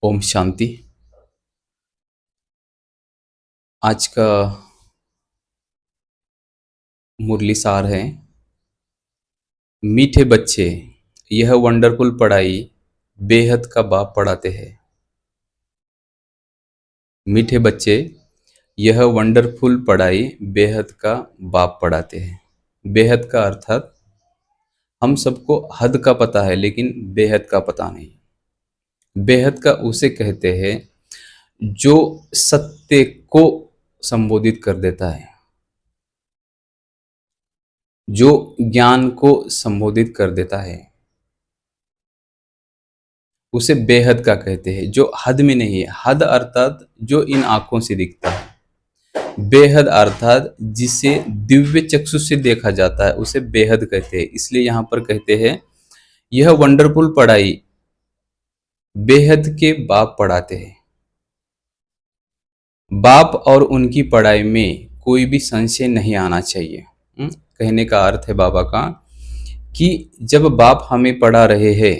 ओम शांति। आज का मुरली सार है, मीठे बच्चे यह वंडरफुल पढ़ाई बेहद का बाप पढ़ाते हैं। मीठे बच्चे यह वंडरफुल पढ़ाई बेहद का बाप पढ़ाते हैं। बेहद का अर्थात हम सबको हद का पता है लेकिन बेहद का पता नहीं। बेहद का उसे कहते हैं जो सत्य को संबोधित कर देता है, जो ज्ञान को संबोधित कर देता है, उसे बेहद का कहते हैं। जो हद में नहीं है, हद अर्थात जो इन आंखों से दिखता है, बेहद अर्थात जिसे दिव्य चक्षु से देखा जाता है, उसे बेहद कहते हैं। इसलिए यहाँ पर कहते हैं यह वंडरफुल पढ़ाई बेहद के बाप पढ़ाते हैं। बाप और उनकी पढ़ाई में कोई भी संशय नहीं आना चाहिए। कहने का अर्थ है बाबा का कि जब बाप हमें पढ़ा रहे हैं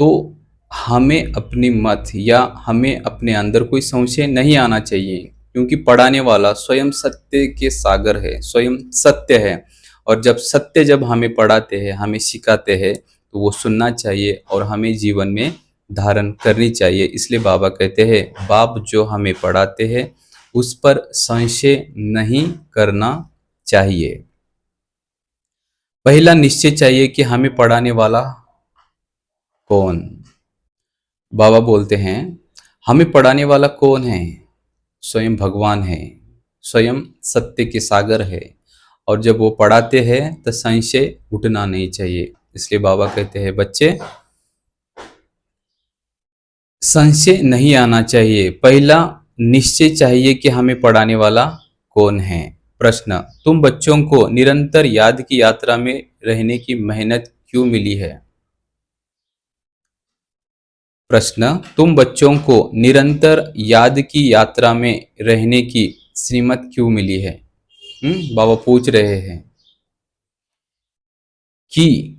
तो हमें अपनी मत या हमें अपने अंदर कोई संशय नहीं आना चाहिए, क्योंकि पढ़ाने वाला स्वयं सत्य के सागर है, स्वयं सत्य है। और जब हमें पढ़ाते हैं, हमें सिखाते हैं, तो वो सुनना चाहिए और हमें जीवन में धारण करनी चाहिए। इसलिए बाबा कहते हैं बाप जो हमें पढ़ाते हैं उस पर संशय नहीं करना चाहिए। पहला निश्चय चाहिए कि हमें पढ़ाने वाला कौन। बाबा बोलते हैं हमें पढ़ाने वाला कौन है? स्वयं भगवान है, स्वयं सत्य के सागर है। और जब वो पढ़ाते हैं तो संशय उठना नहीं चाहिए। इसलिए बाबा कहते हैं बच्चे संशय नहीं आना चाहिए। पहला निश्चय चाहिए कि हमें पढ़ाने वाला कौन है। प्रश्न, तुम बच्चों को निरंतर याद की यात्रा में रहने की मेहनत क्यों मिली है? प्रश्न, तुम बच्चों को निरंतर याद की यात्रा में रहने की श्रीमत क्यों मिली है? बाबा पूछ रहे हैं कि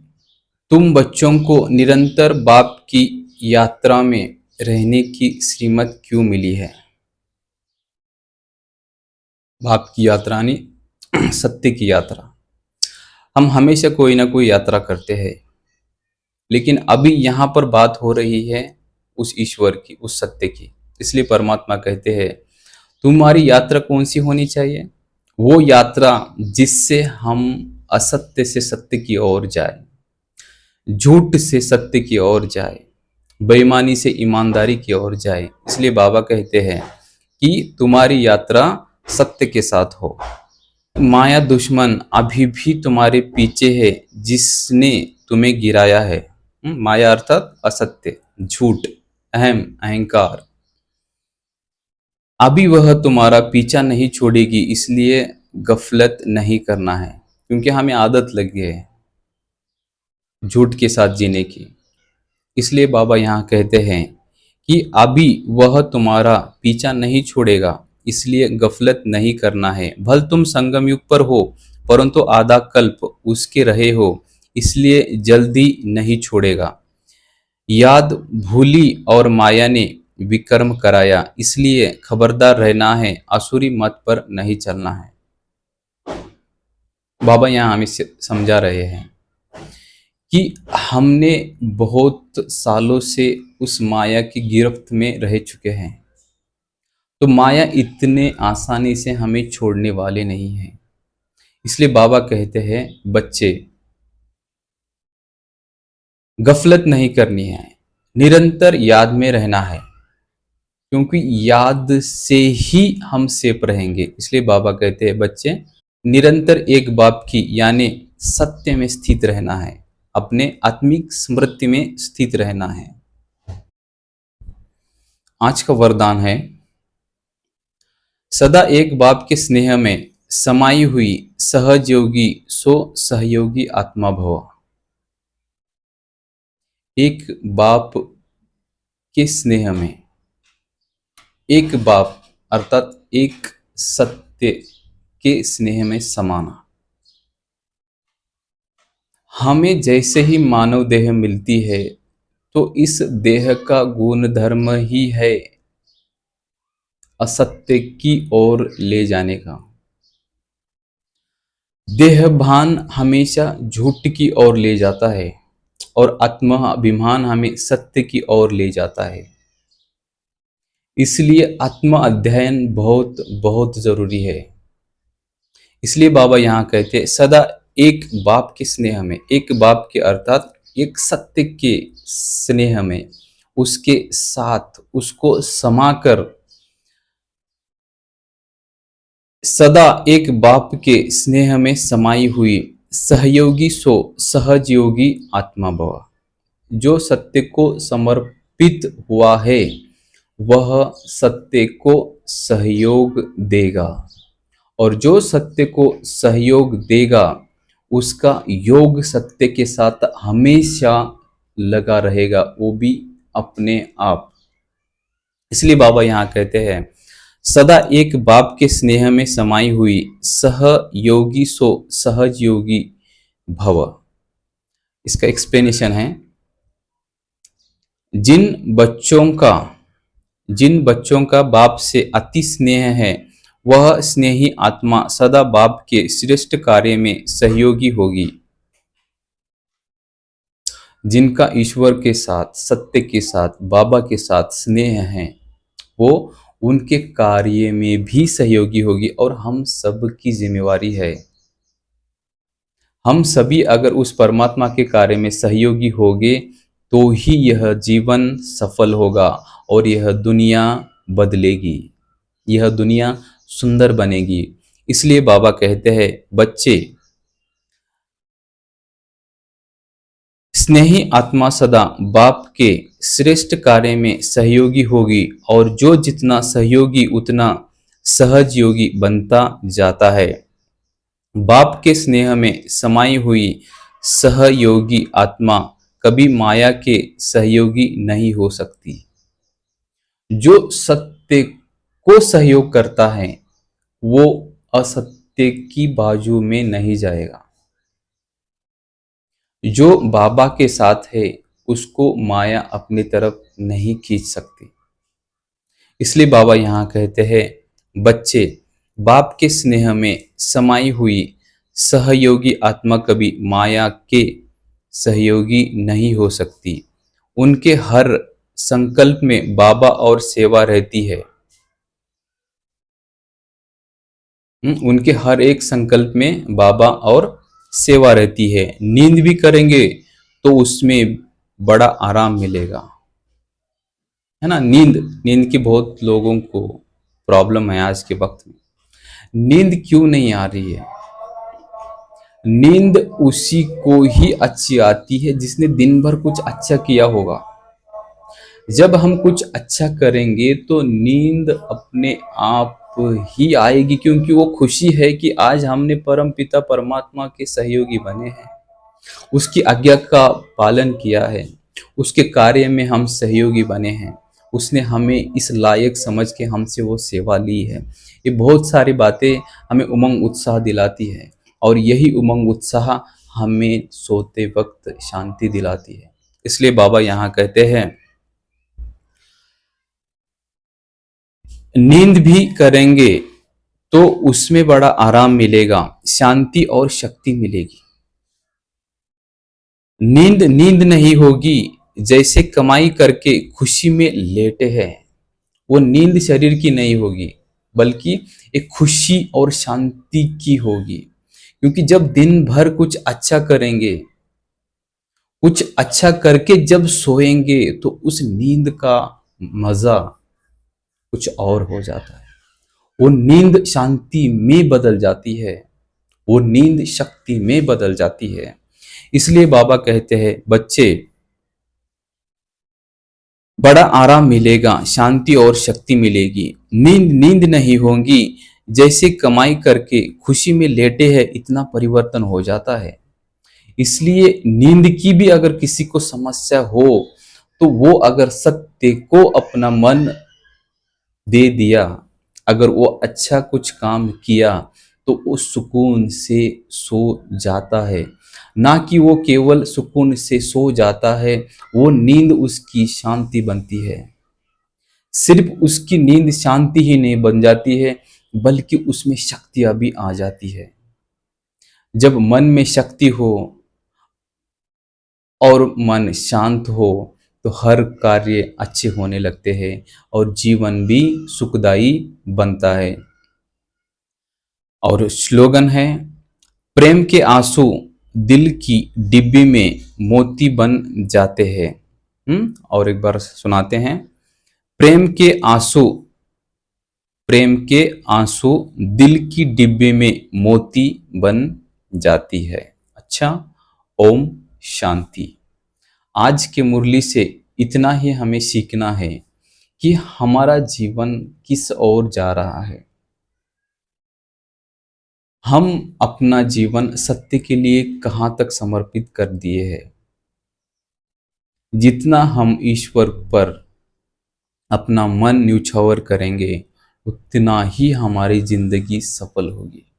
तुम बच्चों को निरंतर बाप की यात्रा में रहने की श्रीमत क्यों मिली है? बाप की यात्रा नहीं, सत्य की यात्रा। हम हमेशा कोई ना कोई यात्रा करते हैं, लेकिन अभी यहाँ पर बात हो रही है उस ईश्वर की, उस सत्य की। इसलिए परमात्मा कहते हैं तुम्हारी यात्रा कौन सी होनी चाहिए? वो यात्रा जिससे हम असत्य से सत्य की ओर जाए, झूठ से सत्य की ओर जाए, बेईमानी से ईमानदारी की ओर जाए। इसलिए बाबा कहते हैं कि तुम्हारी यात्रा सत्य के साथ हो। माया दुश्मन अभी भी तुम्हारे पीछे है, जिसने तुम्हें गिराया है। माया अर्थात असत्य, झूठ, अहंकार। अभी वह तुम्हारा पीछा नहीं छोड़ेगी। इसलिए गफलत नहीं करना है, क्योंकि हमें आदत लगी है झूठ के साथ जीने की। इसलिए बाबा यहाँ कहते हैं कि अभी वह तुम्हारा पीछा नहीं छोड़ेगा, इसलिए गफलत नहीं करना है। भल तुम संगम युग पर हो, परंतु आधा कल्प उसके रहे हो, इसलिए जल्दी नहीं छोड़ेगा। याद भूली और माया ने विकर्म कराया, इसलिए खबरदार रहना है, आसुरी मत पर नहीं चलना है। बाबा यहाँ हमें समझा रहे हैं कि हमने बहुत सालों से उस माया की गिरफ्त में रह चुके हैं, तो माया इतने आसानी से हमें छोड़ने वाले नहीं है। इसलिए बाबा कहते हैं बच्चे गफलत नहीं करनी है, निरंतर याद में रहना है, क्योंकि याद से ही हम सेफ रहेंगे। इसलिए बाबा कहते हैं बच्चे निरंतर एक बाप की यानी सत्य में स्थित रहना है, अपने आत्मिक स्मृति में स्थित रहना है। आज का वरदान है सदा एक बाप के स्नेह में समाई हुई सहजयोगी सो सहयोगी आत्मा भव। एक बाप के स्नेह में, एक बाप अर्थात एक सत्य के स्नेह में समाना। हमें जैसे ही मानव देह मिलती है तो इस देह का गुण धर्म ही है असत्य की ओर ले जाने का। देह भान हमेशा झूठ की ओर ले जाता है और आत्माभिमान हमें सत्य की ओर ले जाता है। इसलिए आत्म अध्ययन बहुत बहुत जरूरी है। इसलिए बाबा यहाँ कहते हैं सदा एक बाप के स्नेह में, एक बाप के अर्थात एक सत्य के स्नेह में, उसके साथ उसको समाकर, सदा एक बाप के स्नेह में समाई हुई सहयोगी सो सहज योगी आत्मा भव। जो सत्य को समर्पित हुआ है वह सत्य को सहयोग देगा, और जो सत्य को सहयोग देगा उसका योग सत्य के साथ हमेशा लगा रहेगा, वो भी अपने आप। इसलिए बाबा यहाँ कहते हैं सदा एक बाप के स्नेह में समाई हुई सहयोगी सो सहज योगी भव। इसका एक्सप्लेनेशन है, जिन बच्चों का बाप से अति स्नेह है वह स्नेही आत्मा सदा बाप के श्रेष्ठ कार्य में सहयोगी होगी। जिनका ईश्वर के साथ, सत्य के साथ, बाबा के साथ स्नेह है वो उनके कार्य में भी सहयोगी होगी। और हम सब की जिम्मेवारी है, हम सभी अगर उस परमात्मा के कार्य में सहयोगी होंगे तो ही यह जीवन सफल होगा और यह दुनिया बदलेगी, यह दुनिया सुंदर बनेगी। इसलिए बाबा कहते हैं बच्चे, स्नेही आत्मा सदा बाप के श्रेष्ठ कार्य में सहयोगी होगी, और जो जितना सहयोगी उतना सहज योगी बनता जाता है। बाप के स्नेह में समाई हुई सहयोगी आत्मा कभी माया के सहयोगी नहीं हो सकती। जो सत्य को सहयोग करता है वो असत्य की बाजू में नहीं जाएगा। जो बाबा के साथ है उसको माया अपनी तरफ नहीं खींच सकती। इसलिए बाबा यहाँ कहते हैं बच्चे, बाप के स्नेह में समाई हुई सहयोगी आत्मा कभी माया के सहयोगी नहीं हो सकती। उनके हर संकल्प में बाबा और सेवा रहती है। उनके हर एक संकल्प में बाबा और सेवा रहती है। नींद भी करेंगे तो उसमें बड़ा आराम मिलेगा, है ना। नींद की बहुत लोगों को प्रॉब्लम है आज के वक्त में। नींद क्यों नहीं आ रही है? नींद उसी को ही अच्छी आती है जिसने दिन भर कुछ अच्छा किया होगा। जब हम कुछ अच्छा करेंगे तो नींद अपने आप ही आएगी, क्योंकि वो खुशी है कि आज हमने परम पिता परमात्मा के सहयोगी बने हैं, उसकी आज्ञा का पालन किया है, उसके कार्य में हम सहयोगी बने हैं, उसने हमें इस लायक समझ के हमसे वो सेवा ली है। ये बहुत सारी बातें हमें उमंग उत्साह दिलाती है, और यही उमंग उत्साह हमें सोते वक्त शांति दिलाती है। इसलिए बाबा यहाँ कहते हैं नींद भी करेंगे तो उसमें बड़ा आराम मिलेगा, शांति और शक्ति मिलेगी। नींद नहीं होगी, जैसे कमाई करके खुशी में लेटे हैं। वो नींद शरीर की नहीं होगी बल्कि एक खुशी और शांति की होगी, क्योंकि जब दिन भर कुछ अच्छा करेंगे, कुछ अच्छा करके जब सोएंगे तो उस नींद का मजा कुछ और हो जाता है। वो नींद शांति में बदल जाती है, वो नींद शक्ति में बदल जाती है। इसलिए बाबा कहते हैं बच्चे, बड़ा आराम मिलेगा, शांति और शक्ति मिलेगी। नींद नहीं होगी, जैसे कमाई करके खुशी में लेटे हैं, इतना परिवर्तन हो जाता है। इसलिए नींद की भी अगर किसी को समस्या हो तो वो अगर सत्य को अपना मन दे दिया, अगर वो अच्छा कुछ काम किया तो वो सुकून से सो जाता है। ना कि वो केवल सुकून से सो जाता है, वो नींद उसकी शांति बनती है। सिर्फ उसकी नींद शांति ही नहीं बन जाती है, बल्कि उसमें शक्तियां भी आ जाती है। जब मन में शक्ति हो और मन शांत हो, तो हर कार्य अच्छे होने लगते हैं और जीवन भी सुखदायी बनता है। और स्लोगन है, प्रेम के आंसू दिल की डिब्बी में मोती बन जाते हैं। और एक बार सुनाते हैं। प्रेम के आंसू, प्रेम के आंसू दिल की डिब्बी में मोती बन जाती है। अच्छा, ओम शांति। आज के मुरली से इतना ही हमें सीखना है कि हमारा जीवन किस ओर जा रहा है। हम अपना जीवन सत्य के लिए कहाँ तक समर्पित कर दिए हैं। जितना हम ईश्वर पर अपना मन न्यौछावर करेंगे, उतना ही हमारी जिंदगी सफल होगी।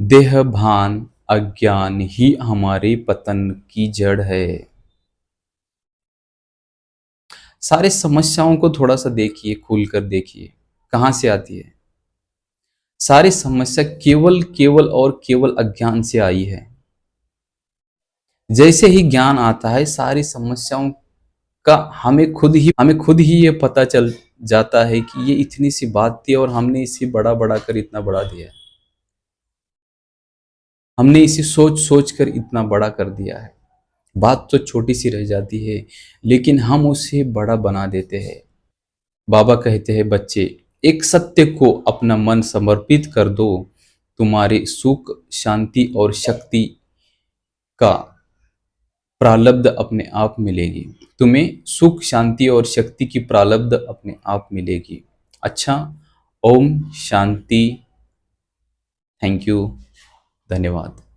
देह भान अज्ञान ही हमारे पतन की जड़ है। सारे समस्याओं को थोड़ा सा देखिए, खुलकर देखिए, कहाँ से आती है। सारी समस्या केवल केवल और केवल अज्ञान से आई है। जैसे ही ज्ञान आता है, सारी समस्याओं का हमें खुद ही ये पता चल जाता है कि ये इतनी सी बात थी और हमने इसे बड़ा बड़ा कर इतना बड़ा दिया है। हमने इसे सोच सोच कर इतना बड़ा कर दिया है। बात तो छोटी सी रह जाती है, लेकिन हम उसे बड़ा बना देते हैं। बाबा कहते हैं, बच्चे, एक सत्य को अपना मन समर्पित कर दो, तुम्हारे सुख शांति और शक्ति का प्रालब्ध अपने आप मिलेगी। तुम्हें सुख शांति और शक्ति की प्रालब्ध अपने आप मिलेगी। अच्छा, ओम शांति। थैंक यू, धन्यवाद।